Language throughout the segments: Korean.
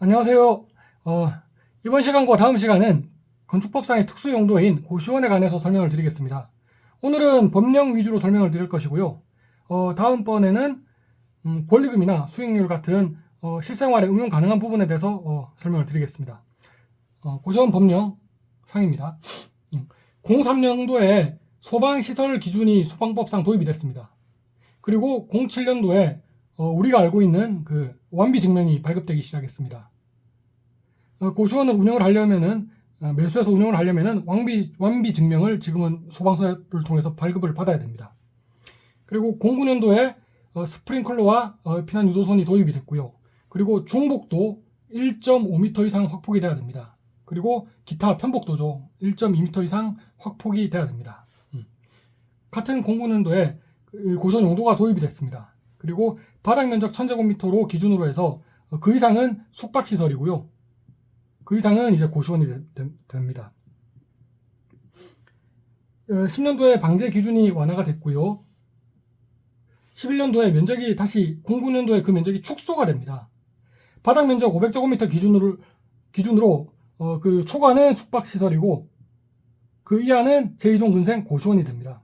안녕하세요. 이번 시간과 다음 시간은 건축법상의 특수 용도인 고시원에 관해서 설명을 드리겠습니다. 오늘은 법령 위주로 설명을 드릴 것이고요. 다음번에는 권리금이나 수익률 같은 실생활에 응용 가능한 부분에 대해서 설명을 드리겠습니다. 고시원 법령 상입니다. 03년도에 소방시설 기준이 소방법상 도입이 됐습니다. 그리고 07년도에 우리가 알고 있는 그 완비증명이 발급되기 시작했습니다. 고시원을 운영을 하려면은 매수해서 운영을 하려면은 완비 증명을 지금은 소방서를 통해서 발급을 받아야 됩니다. 그리고 09년도에 스프링클러와 피난 유도선이 도입이 됐고요. 그리고 중복도 1.5m 이상 확폭이 돼야 됩니다. 그리고 기타 편복도죠. 1.2m 이상 확폭이 돼야 됩니다. 같은 09년도에 고시원 용도가 도입이 됐습니다. 그리고 바닥 면적 1000제곱미터로 기준으로 해서 그 이상은 숙박시설이고요. 그 이상은 이제 고시원이 됩니다. 10년도에 방제 기준이 완화가 됐고요. 11년도에 면적이 다시 09년도에 그 면적이 축소가 됩니다. 바닥 면적 500제곱미터 기준으로 그 초과는 숙박시설이고 그 이하는 제2종 근생 고시원이 됩니다.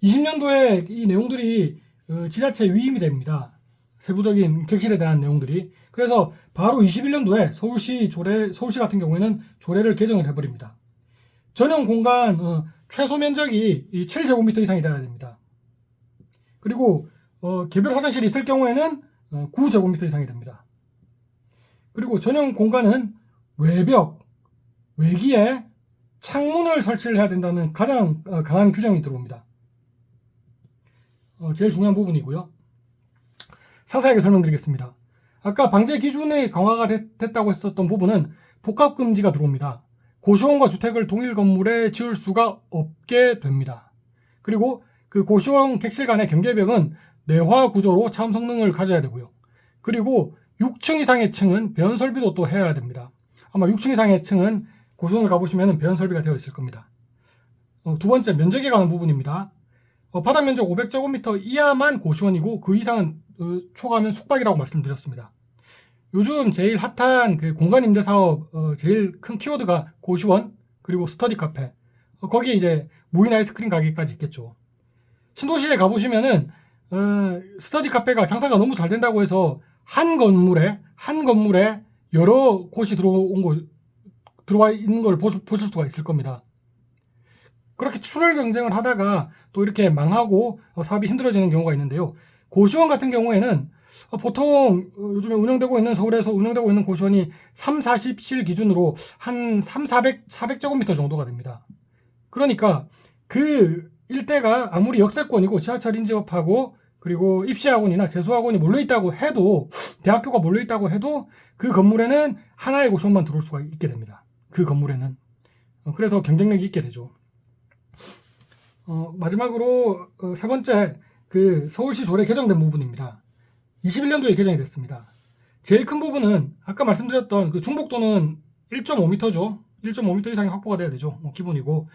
20년도에 이 내용들이 지자체 위임이 됩니다. 세부적인 객실에 대한 내용들이. 그래서 바로 21년도에 서울시 같은 경우에는 조례를 개정을 해버립니다. 전용 공간 최소 면적이 7제곱미터 이상이 돼야 됩니다. 그리고 개별 화장실이 있을 경우에는 9제곱미터 이상이 됩니다. 그리고 전용 공간은 외기에 창문을 설치를 해야 된다는 가장 강한 규정이 들어옵니다. 제일 중요한 부분이고요. 상세하게 설명드리겠습니다. 아까 방제 기준이 강화가 됐다고 했었던 부분은 복합금지가 들어옵니다. 고시원과 주택을 동일 건물에 지을 수가 없게 됩니다. 그리고 그 고시원 객실 간의 경계벽은 내화 구조로 차음 성능을 가져야 되고요. 그리고 6층 이상의 층은 배연 설비도 또 해야 됩니다. 아마 6층 이상의 층은 고시원을 가보시면 배연 설비가 되어 있을 겁니다. 두 번째, 면적에 관한 부분입니다. 바닥 면적 500제곱미터 이하만 고시원이고 그 이상은 초과하면 숙박이라고 말씀드렸습니다. 요즘 제일 핫한 그 공간 임대 사업 제일 큰 키워드가 고시원 그리고 스터디 카페. 거기에 이제 무인 아이스크림 가게까지 있겠죠. 신도시에 가보시면은 스터디 카페가 장사가 너무 잘 된다고 해서 한 건물에 여러 곳이 들어와 있는 걸 보실 수가 있을 겁니다. 그렇게 출혈 경쟁을 하다가 또 이렇게 망하고 사업이 힘들어지는 경우가 있는데요. 고시원 같은 경우에는 보통 요즘에 서울에서 운영되고 있는 고시원이 3, 40실 기준으로 한 400제곱미터 정도가 됩니다. 그러니까 그 일대가 아무리 역세권이고 지하철 인접하고 그리고 입시학원이나 재수학원이 몰려있다고 해도, 대학교가 몰려있다고 해도 그 건물에는 하나의 고시원만 들어올 수가 있게 됩니다. 그 건물에는. 그래서 경쟁력이 있게 되죠. 마지막으로 세 번째, 그 서울시 조례 개정된 부분입니다. 21년도에 개정이 됐습니다. 제일 큰 부분은 아까 말씀드렸던 그 중복도는 1.5m죠. 1.5m 이상이 확보가 돼야 되죠. 기본이고.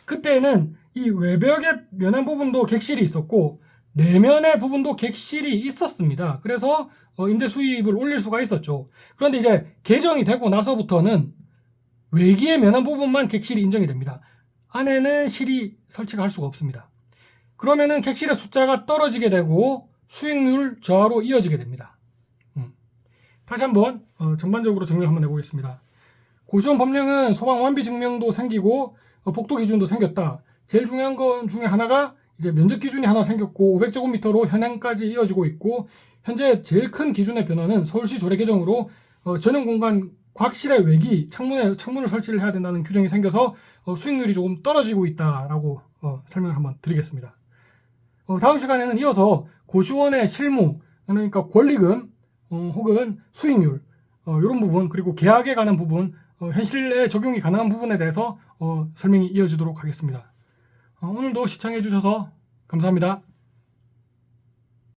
그때는 이 외벽의 면한 부분도 객실이 있었고 내면의 부분도 객실이 있었습니다. 그래서 임대 수입을 올릴 수가 있었죠. 그런데 이제 개정이 되고 나서부터는 외기의 면한 부분만 객실이 인정이 됩니다. 안에는 실이 설치가 할 수가 없습니다. 그러면은 객실의 숫자가 떨어지게 되고 수익률 저하로 이어지게 됩니다. 다시 한번 전반적으로 정리를 한번 해보겠습니다. 고시원 법령은 소방 완비 증명도 생기고 복도 기준도 생겼다. 제일 중요한 것 중에 하나가 이제 면적 기준이 하나 생겼고 500제곱미터로 현행까지 이어지고 있고, 현재 제일 큰 기준의 변화는 서울시 조례 개정으로 전용 공간 곽실의 외기 창문을 설치를 해야 된다는 규정이 생겨서 수익률이 조금 떨어지고 있다라고 설명을 한번 드리겠습니다. 다음 시간에는 이어서 고시원의 실무, 그러니까 권리금 혹은 수익률 이런 부분, 그리고 계약에 관한 부분, 현실에 적용이 가능한 부분에 대해서 설명이 이어지도록 하겠습니다. 오늘도 시청해 주셔서 감사합니다.